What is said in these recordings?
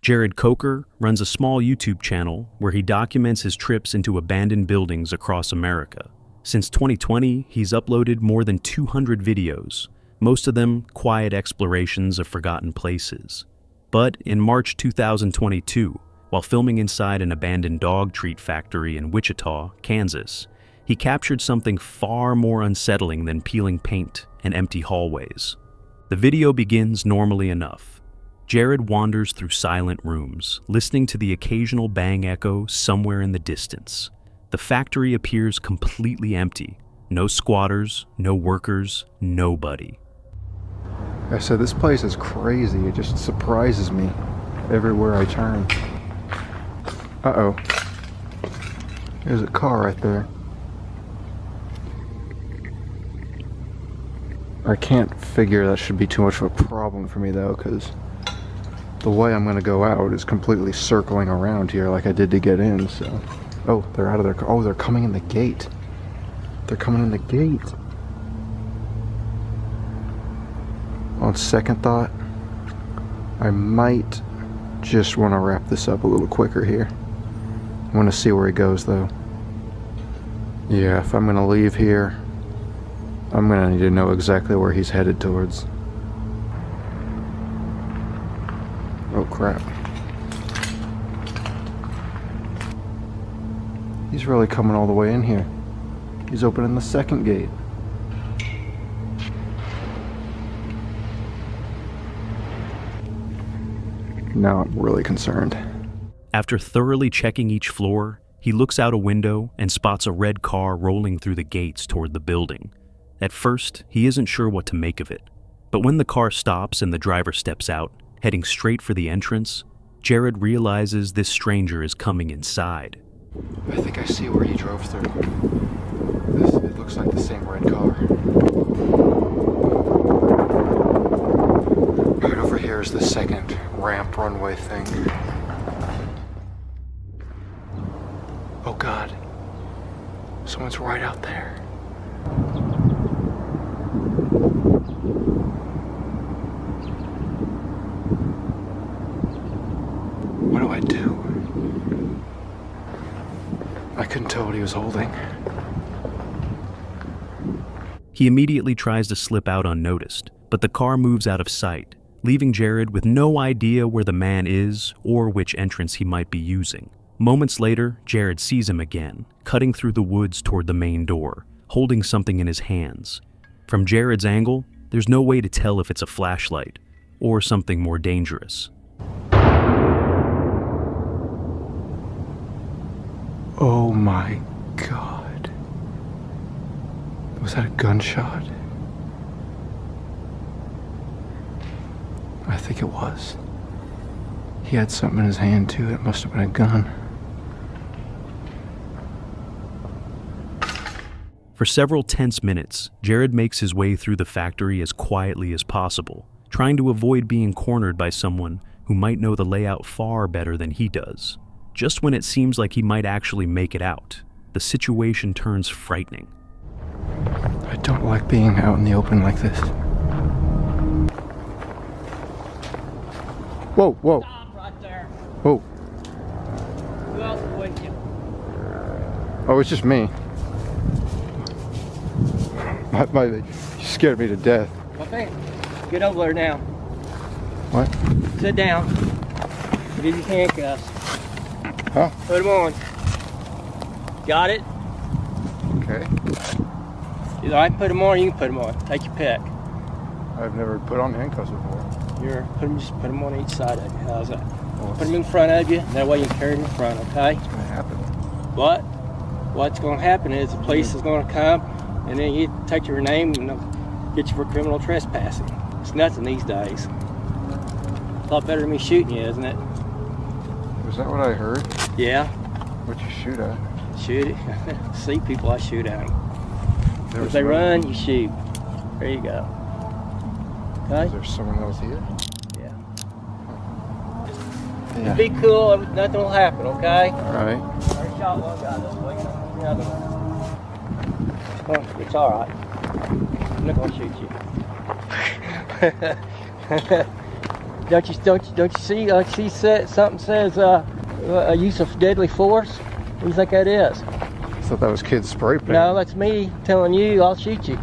Jared Coker runs a small YouTube channel where he documents his trips into abandoned buildings across America. Since 2020, he's uploaded more than 200 videos, most of them quiet explorations of forgotten places. But in March 2022, while filming inside an abandoned dog treat factory in Wichita, Kansas, he captured something far more unsettling than peeling paint and empty hallways. The video begins normally enough. Jared wanders through silent rooms, listening to the occasional bang echo somewhere in the distance. The factory appears completely empty. No squatters, no workers, nobody. I said, this place is crazy. It just surprises me everywhere I turn. Uh-oh. There's a car right there. I can't figure that should be too much of a problem for me though, because the way I'm going to go out is completely circling around here like I did to get in, so... Oh, they're out of their car. Oh, they're coming in the gate. They're coming in the gate. On second thought, I might just want to wrap this up a little quicker here. I want to see where he goes though. Yeah, if I'm going to leave here, I'm going to need to know exactly where he's headed towards. Oh crap. He's really coming all the way in here. He's opening the second gate. Now I'm really concerned. After thoroughly checking each floor, he looks out a window and spots a red car rolling through the gates toward the building. At first, he isn't sure what to make of it. But when the car stops and the driver steps out, heading straight for the entrance, Jared realizes this stranger is coming inside. I think I see where he drove through. It looks like the same red car. Right over here is the second ramp runway thing. Oh God. Someone's right out there. What do I do? I couldn't tell what he was holding. He immediately tries to slip out unnoticed, but the car moves out of sight, leaving Jared with no idea where the man is or which entrance he might be using. Moments later, Jared sees him again, cutting through the woods toward the main door, holding something in his hands. From Jared's angle, there's no way to tell if it's a flashlight or something more dangerous. Oh my God. Was that a gunshot? I think it was. He had something in his hand too. It must have been a gun. For several tense minutes, Jared makes his way through the factory as quietly as possible, trying to avoid being cornered by someone who might know the layout far better than he does. Just when it seems like he might actually make it out, the situation turns frightening. I don't like being out in the open like this. Whoa, whoa. Stop right there. Whoa. Who else is with you? Oh, it's just me. You scared me to death. Okay, get over there now. What? Sit down. Give you handcuffs. Huh? Put them on. Got it? Okay. Either I can put them on or you can put them on. Take your pick. I've never put on handcuffs before. Just put them on each side of you. How's that? Well, Put them in front of you. That way you can carry them in front, okay? what's gonna happen? But what's going to happen is the police is going to come and then you take your name and they'll get you for criminal trespassing. It's nothing these days. A lot better than me shooting you, isn't it? Was that what I heard? Yeah. What'd you shoot at? Shoot it. See people, I shoot at them. There If was they someone- run, you shoot. There you go. Okay? Is there someone else here? Yeah. Yeah. Be cool, nothing will happen, okay? Alright. I shot one guy this way, the other one. It's alright. I'm not gonna shoot you. Don't you see? She said something says a use of deadly force. What do you think that is? I thought that was kids spray paint. No, that's me telling you I'll shoot you.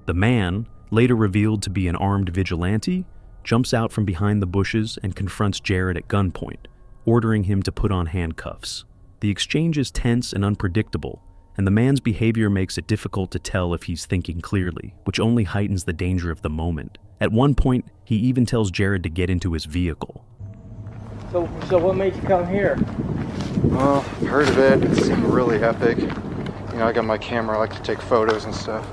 The man, later revealed to be an armed vigilante, jumps out from behind the bushes and confronts Jared at gunpoint, ordering him to put on handcuffs. The exchange is tense and unpredictable, and the man's behavior makes it difficult to tell if he's thinking clearly, which only heightens the danger of the moment. At one point, he even tells Jared to get into his vehicle. So what made you come here? Well, I've heard of it. It seemed really epic. You know, I got my camera. I like to take photos and stuff.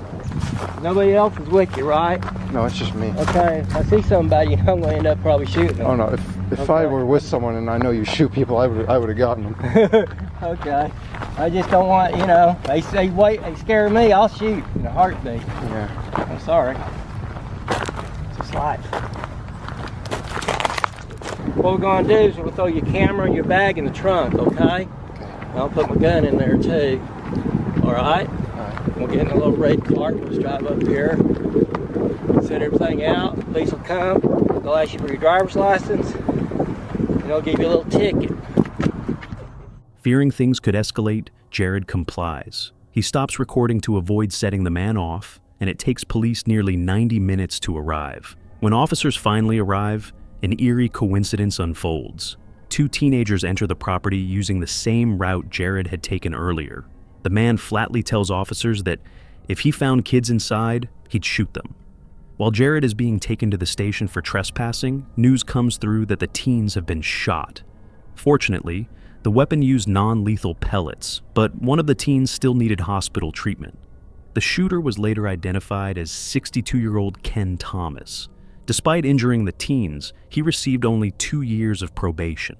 Nobody else is with you, right? No, it's just me. Okay, if I see somebody, I'm going to end up probably shooting them. Oh no, if I were with someone and I know you shoot people, I would have gotten them. Okay. I just don't want, you know, they scare me, I'll shoot in a heartbeat. Yeah. I'm sorry. It's just life. What we're going to do is we'll throw your camera and your bag in the trunk, okay? I'll put my gun in there too. All right? We'll get in a little red cart. Let's drive up here. Set everything out. Police will come. They'll ask you for your driver's license. And they'll give you a little ticket. Fearing things could escalate, Jared complies. He stops recording to avoid setting the man off, and it takes police nearly 90 minutes to arrive. When officers finally arrive, an eerie coincidence unfolds. Two teenagers enter the property using the same route Jared had taken earlier. The man flatly tells officers that if he found kids inside, he'd shoot them. While Jared is being taken to the station for trespassing, news comes through that the teens have been shot. Fortunately, the weapon used non-lethal pellets, but one of the teens still needed hospital treatment. The shooter was later identified as 62-year-old Ken Thomas. Despite injuring the teens, he received only 2 years of probation.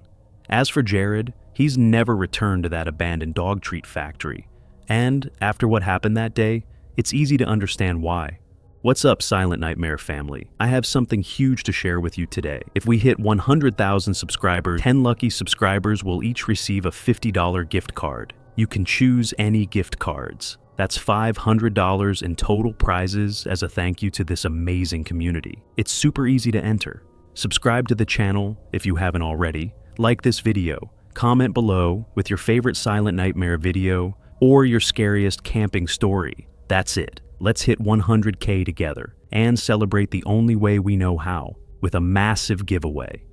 As for Jared, he's never returned to that abandoned dog treat factory. And after what happened that day, it's easy to understand why. What's up, Silent Nightmare family? I have something huge to share with you today. If we hit 100,000 subscribers, 10 lucky subscribers will each receive a $50 gift card. You can choose any gift cards. That's $500 in total prizes as a thank you to this amazing community. It's super easy to enter. Subscribe to the channel if you haven't already. Like this video. Comment below with your favorite Silent Nightmare video or your scariest camping story. That's it. Let's hit 100K together and celebrate the only way we know how, with a massive giveaway.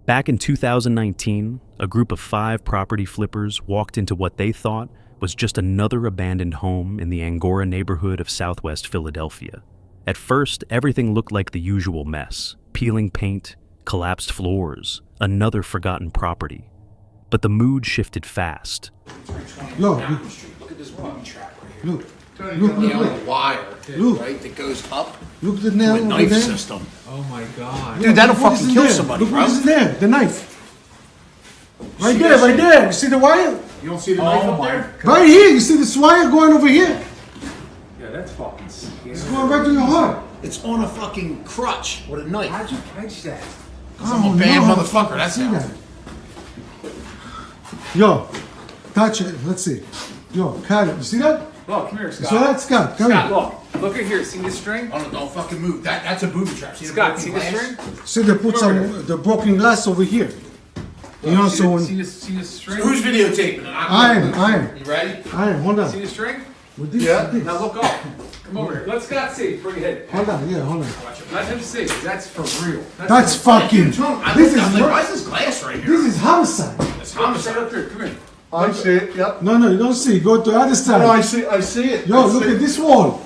Back in 2019, a group of 5 property flippers walked into what they thought was just another abandoned home in the Angora neighborhood of Southwest Philadelphia. At first, everything looked like the usual mess: peeling paint, collapsed floors, another forgotten property. But the mood shifted fast. Look at this fucking trap right here. Look. The wire, right, that goes up. Look at the nail to a knife system. Oh my god. Dude, that'll fucking kill somebody, Look bro. what is in there, the knife. Right there. You see the wire? You don't see the knife up there? Right here, you see this wire going over here? Yeah, that's fucking scary. It's going right through your heart. It's on a fucking crutch with a knife. How'd you catch that? I'm a bad motherfucker, that's how. Yo, touch it, let's see. Yo, cut it, you see that? Look, come here, Scott. So that's Scott, come Scott, here. look at here. See this string? Oh, no, don't fucking move. That's a booby trap. See Scott, the see broken this glass? string? See, they put the broken glass over here. You know, so when... See this string? Who's videotaping it? I am. You ready? Hold on. See the string? With this, Yeah. with this. Now look up. Come over here. Let Scott see. Bring your head. Hold on, hold on. Let him see. That's for real. That's fucking... This is why is this glass right here? This is homicide. It's Straight homicide. up here. Come here. I see it, yep. No, you don't see. Go to the other side. No, I see it. Yo, I look see at this wall.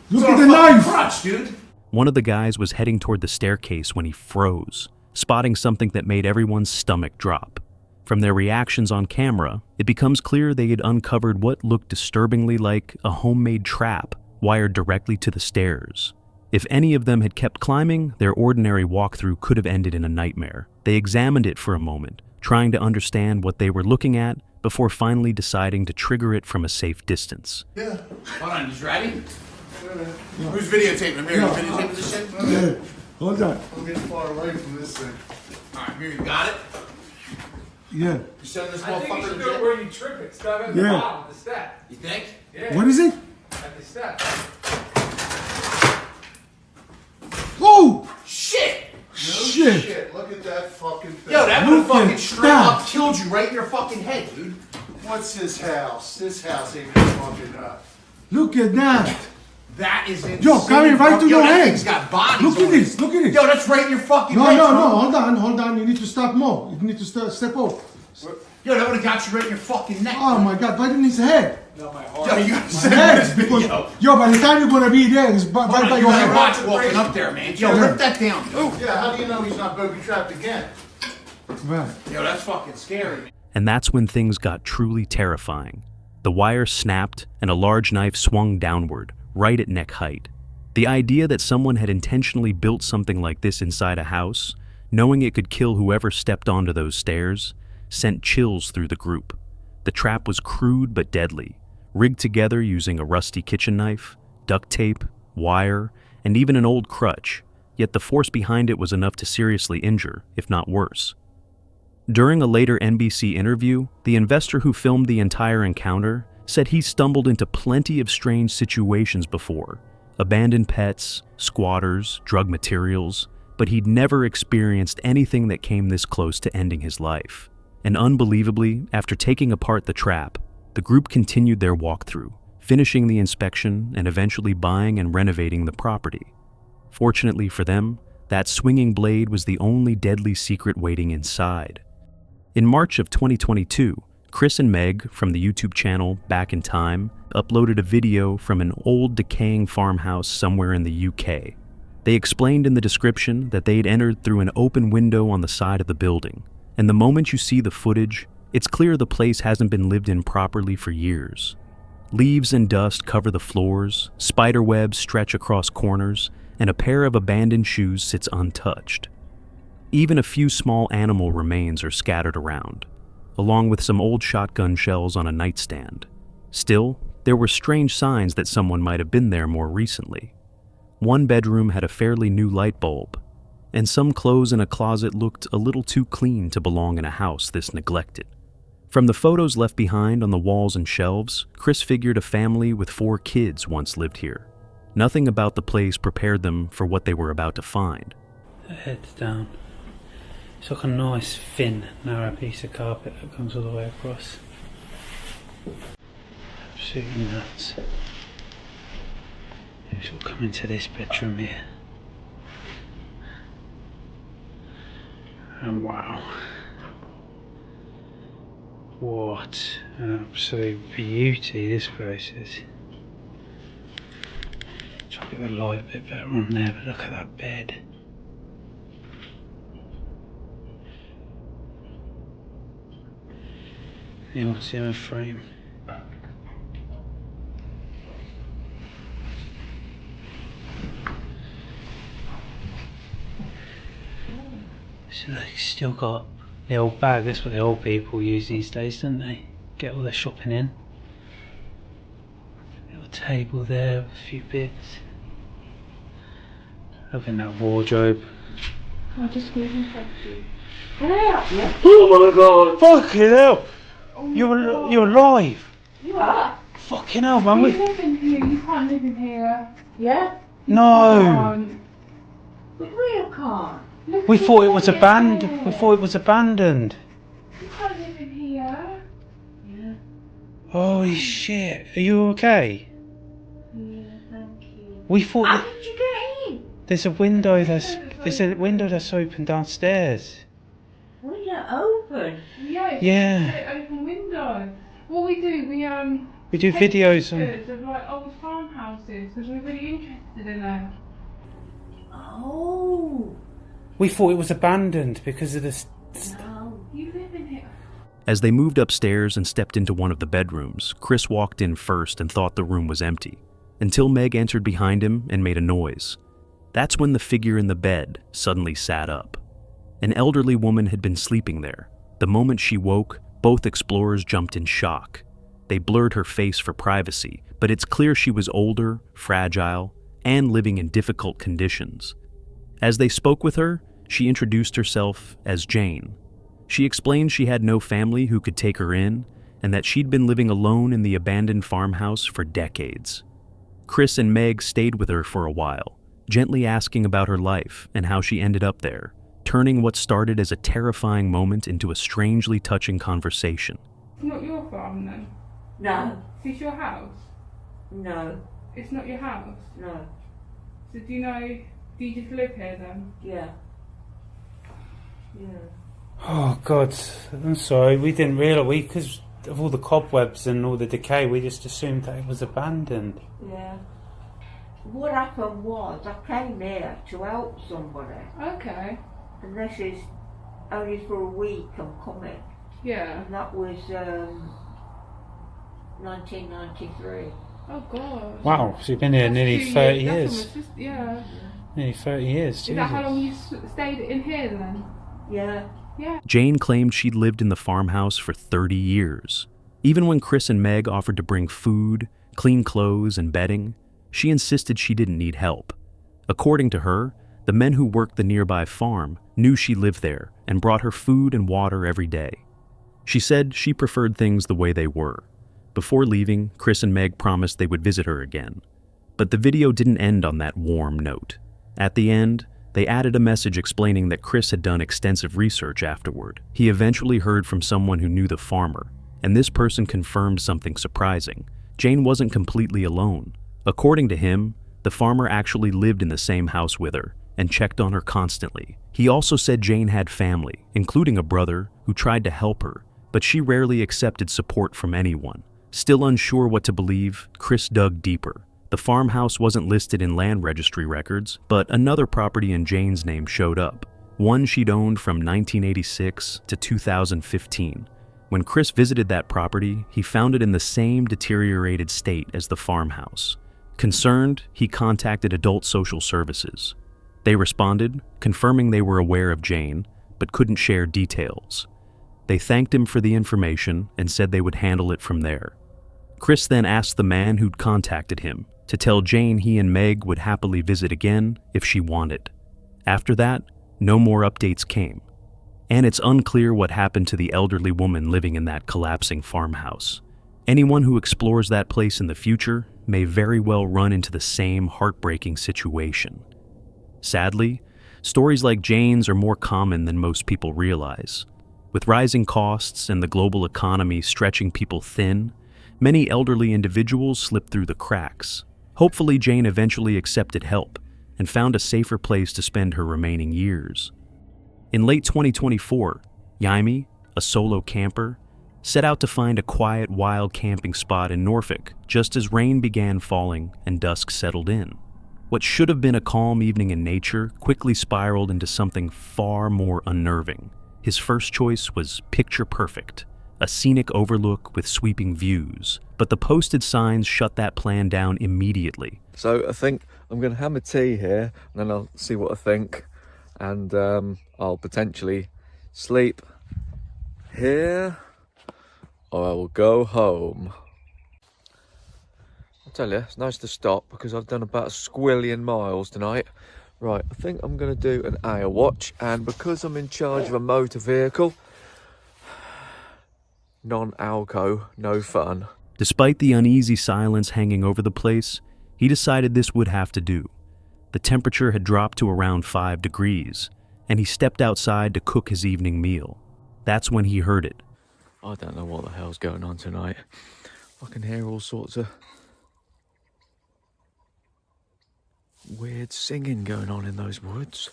Look It's at on the a fucking knife. crutch, dude. One of the guys was heading toward the staircase when he froze, spotting something that made everyone's stomach drop. From their reactions on camera, it becomes clear they had uncovered what looked disturbingly like a homemade trap wired directly to the stairs. If any of them had kept climbing, their ordinary walkthrough could have ended in a nightmare. They examined it for a moment, trying to understand what they were looking at before finally deciding to trigger it from a safe distance. Yeah. Hold on, you ready? Who's videotaping? Mary, you videotaping this shit? Yeah. Hold on. I'm getting far away from this thing. Alright, Mary, you got it? Yeah. You sending this I think you motherfucker should to do it jail? where you trip it. Stop at the Yeah. bottom of the step. You think? Yeah. What is it? At the step. Oh! Shit! Shit! shit. Look at that fucking thing. Yo, that would have Look fucking at straight that. up killed you right in your fucking head, dude. What's this house? This house ain't fucking up. Look at that. That is insane. Yo, coming right to Yo, your that head. thing's got bodies Look on at this. it. Look at this. Yo, that's right in your fucking No, head. no, bro. no. Hold on. You need to stop more. You need to step off. Yo, that would have got you right in your fucking neck. Oh my God, right in his head. Yo, you gotta His head. Because, yo, by the time you're gonna be there, it's right by you your gotta head. watch walking up there, man. Yo, rip that down. Yeah, how do you know he's not booby trapped again? Right. Yo, that's fucking scary. And that's when things got truly terrifying. The wire snapped and a large knife swung downward, right at neck height. The idea that someone had intentionally built something like this inside a house, knowing it could kill whoever stepped onto those stairs, sent chills through the group. The trap was crude but deadly, rigged together using a rusty kitchen knife, duct tape, wire, and even an old crutch, yet the force behind it was enough to seriously injure, if not worse. During a later NBC interview, the investor who filmed the entire encounter said he stumbled into plenty of strange situations before, abandoned pets, squatters, drug materials, but he'd never experienced anything that came this close to ending his life. And unbelievably, after taking apart the trap, the group continued their walkthrough, finishing the inspection and eventually buying and renovating the property. Fortunately for them, that swinging blade was the only deadly secret waiting inside. In March of 2022, Chris and Meg from the YouTube channel Back in Time uploaded a video from an old decaying farmhouse somewhere in the UK. They explained in the description that they had entered through an open window on the side of the building, and the moment you see the footage, it's clear the place hasn't been lived in properly for years. Leaves and dust cover the floors, spider webs stretch across corners, and a pair of abandoned shoes sits untouched. Even a few small animal remains are scattered around, along with some old shotgun shells on a nightstand. Still, there were strange signs that someone might have been there more recently. One bedroom had a fairly new light bulb, and some clothes in a closet looked a little too clean to belong in a house this neglected. From the photos left behind on the walls and shelves, Chris figured a family with 4 kids once lived here. Nothing about the place prepared them for what they were about to find. Heads down. It's like a nice, thin, narrow piece of carpet that comes all the way across. Absolutely nuts. We shall come into this bedroom here. And wow. What an absolute beauty this place is. Try to get the light a bit better on there, but look at that bed. The old Zimmer frame. So they've still got the old bag. That's what the old people use these days, don't they? Get all their shopping in. Little table there with a few bits. Look in that wardrobe. I'll just give him you. Can I help you? Oh my god! Fucking hell! You're alive! You are? Fucking hell, man! You live in here, you can't live in here. Yeah? No! But real can't. Look We at thought it your was hair. abandoned. We thought it was abandoned. You can't live in here. Yeah. Holy shit! Are you okay? Yeah, thank you. We thought How that did you get in? there's a window that's open downstairs. Window open. Yeah, Yeah. it's an open window. What we do, We do take videos on. pictures of like old farmhouses because we're really interested in them. Oh. We thought it was abandoned because of this. No. You live in here. As they moved upstairs and stepped into one of the bedrooms, Chris walked in first and thought the room was empty, until Meg entered behind him and made a noise. That's when the figure in the bed suddenly sat up. An elderly woman had been sleeping there. The moment she woke, both explorers jumped in shock. They blurred her face for privacy, but it's clear she was older, fragile, and living in difficult conditions. As they spoke with her, she introduced herself as Jane. She explained she had no family who could take her in, and that she'd been living alone in the abandoned farmhouse for decades. Chris and Meg stayed with her for a while, gently asking about her life and how she ended up there, turning what started as a terrifying moment into a strangely touching conversation. It's not your farm then? No. Is this your house? No. It's not your house? No. So do you just live here then? Yeah. Yeah. Oh God, I'm sorry. We didn't realise, because of all the cobwebs and all the decay, we just assumed that it was abandoned. Yeah. What happened was, I came here to help somebody, Okay. and this is only for a week I'm coming, Yeah. and that was 1993. Oh God. Wow, she's been here nearly 30 years. Yeah. Nearly 30 years, Is Jesus. that how long you stayed in here then? Yeah. Yeah. Jane claimed she'd lived in the farmhouse for 30 years. Even when Chris and Meg offered to bring food, clean clothes, and bedding, she insisted she didn't need help. According to her, the men who worked the nearby farm knew she lived there and brought her food and water every day. She said she preferred things the way they were. Before leaving, Chris and Meg promised they would visit her again. But the video didn't end on that warm note. At the end, they added a message explaining that Chris had done extensive research afterward. He eventually heard from someone who knew the farmer, and this person confirmed something surprising. Jane wasn't completely alone. According to him, the farmer actually lived in the same house with her and checked on her constantly. He also said Jane had family, including a brother, who tried to help her, but she rarely accepted support from anyone. Still unsure what to believe, Chris dug deeper. The farmhouse wasn't listed in land registry records, but another property in Jane's name showed up, one she'd owned from 1986 to 2015. When Chris visited that property, he found it in the same deteriorated state as the farmhouse. Concerned, he contacted Adult Social Services. They responded, confirming they were aware of Jane, but couldn't share details. They thanked him for the information and said they would handle it from there. Chris then asked the man who'd contacted him to tell Jane he and Meg would happily visit again if she wanted. After that, no more updates came. And it's unclear what happened to the elderly woman living in that collapsing farmhouse. Anyone who explores that place in the future may very well run into the same heartbreaking situation. Sadly, stories like Jane's are more common than most people realize. With rising costs and the global economy stretching people thin, many elderly individuals slip through the cracks. Hopefully, Jane eventually accepted help and found a safer place to spend her remaining years. In late 2024, Yaimi, a solo camper, set out to find a quiet, wild camping spot in Norfolk just as rain began falling and dusk settled in. What should have been a calm evening in nature quickly spiraled into something far more unnerving. His first choice was picture perfect, a scenic overlook with sweeping views, but the posted signs shut that plan down immediately. So I think I'm going to have a tea here, and then I'll see what I think, and I'll potentially sleep here, or I will go home. I tell you, it's nice to stop because I've done about a squillion miles tonight. Right, I think I'm going to do an hour watch, and because I'm in charge of a motor vehicle, non-alco, no fun. Despite the uneasy silence hanging over the place, he decided this would have to do. The temperature had dropped to around 5 degrees, and he stepped outside to cook his evening meal. That's when he heard it. I don't know what the hell's going on tonight. I can hear all sorts of weird singing going on in those woods.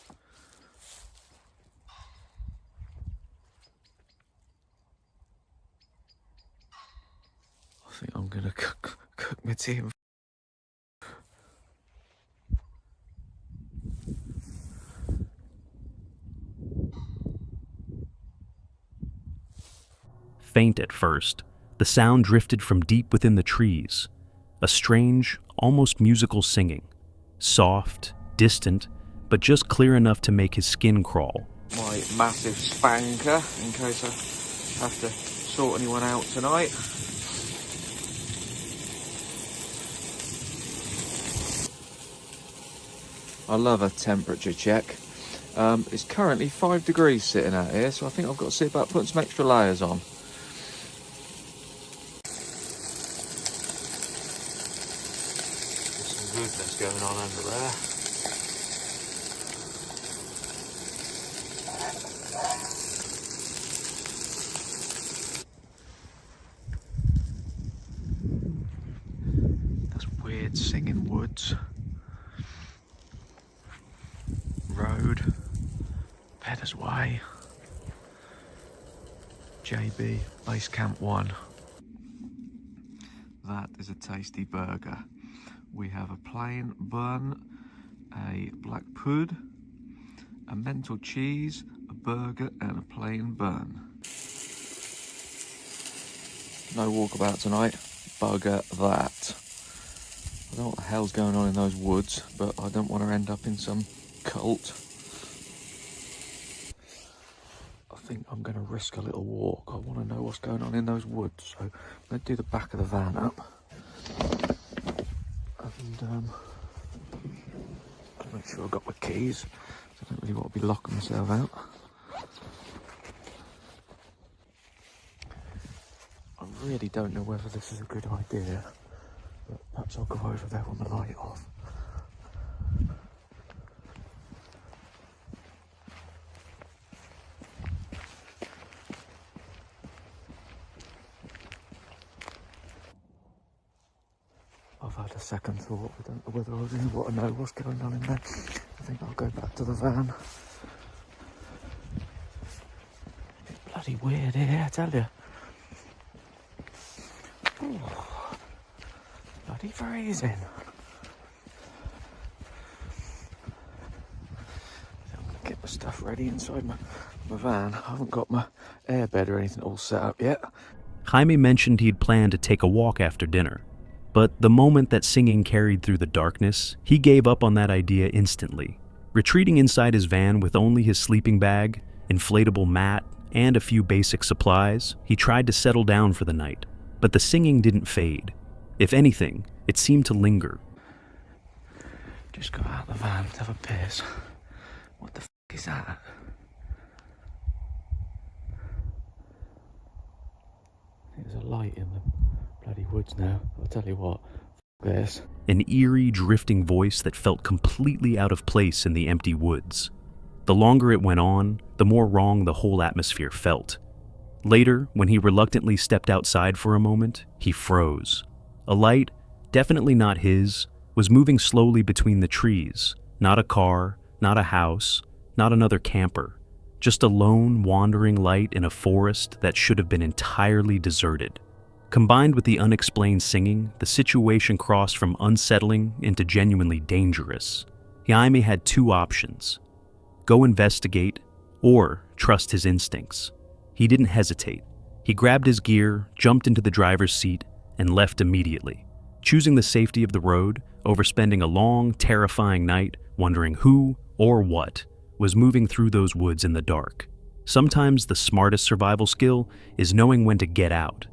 I think I'm gonna cook my tea. Faint at first, the sound drifted from deep within the trees. A strange, almost musical singing. Soft, distant, but just clear enough to make his skin crawl. My massive spanker, in case I have to sort anyone out tonight. I love a temperature check. It's currently 5 degrees sitting out here, so I think I've got to see about putting some extra layers on. There's some goodness going on under there. weird singing woods. Road. Pedders Way. JB, Base Camp 1. That is a tasty burger. We have a plain bun, a black pud, a mental cheese, a burger and a plain bun. No walkabout tonight, bugger that. I don't know what the hell's going on in those woods, but I don't want to end up in some cult. I think I'm going to risk a little walk. I want to know what's going on in those woods, so I'm going to do the back of the van up. And make sure I've got my keys. I don't really want to be locking myself out. I really don't know whether this is a good idea, but perhaps I'll go over there on the light off. I've had a second thought. I don't know whether I really want to know what's going on in there. I think I'll go back to the van. It's bloody weird here, I tell you. Oh, bloody freezing. I'm going to get my stuff ready inside my van. I haven't got my airbed or anything all set up yet. Jaime mentioned he'd planned to take a walk after dinner. But the moment that singing carried through the darkness, he gave up on that idea instantly. Retreating inside his van with only his sleeping bag, inflatable mat, and a few basic supplies, he tried to settle down for the night. But the singing didn't fade. If anything, it seemed to linger. Just got out of the van to have a piss. What the f*** is that? There's a light in the bloody woods now. I'll tell you what, f*** this. An eerie, drifting voice that felt completely out of place in the empty woods. The longer it went on, the more wrong the whole atmosphere felt. Later, when he reluctantly stepped outside for a moment, he froze. A light, definitely not his, was moving slowly between the trees. Not a car, not a house, not another camper. Just a lone, wandering light in a forest that should have been entirely deserted. Combined with the unexplained singing, the situation crossed from unsettling into genuinely dangerous. Jaime had two options: go investigate, or trust his instincts. He didn't hesitate. He grabbed his gear, jumped into the driver's seat, and left immediately, choosing the safety of the road over spending a long, terrifying night wondering who or what was moving through those woods in the dark. Sometimes the smartest survival skill is knowing when to get out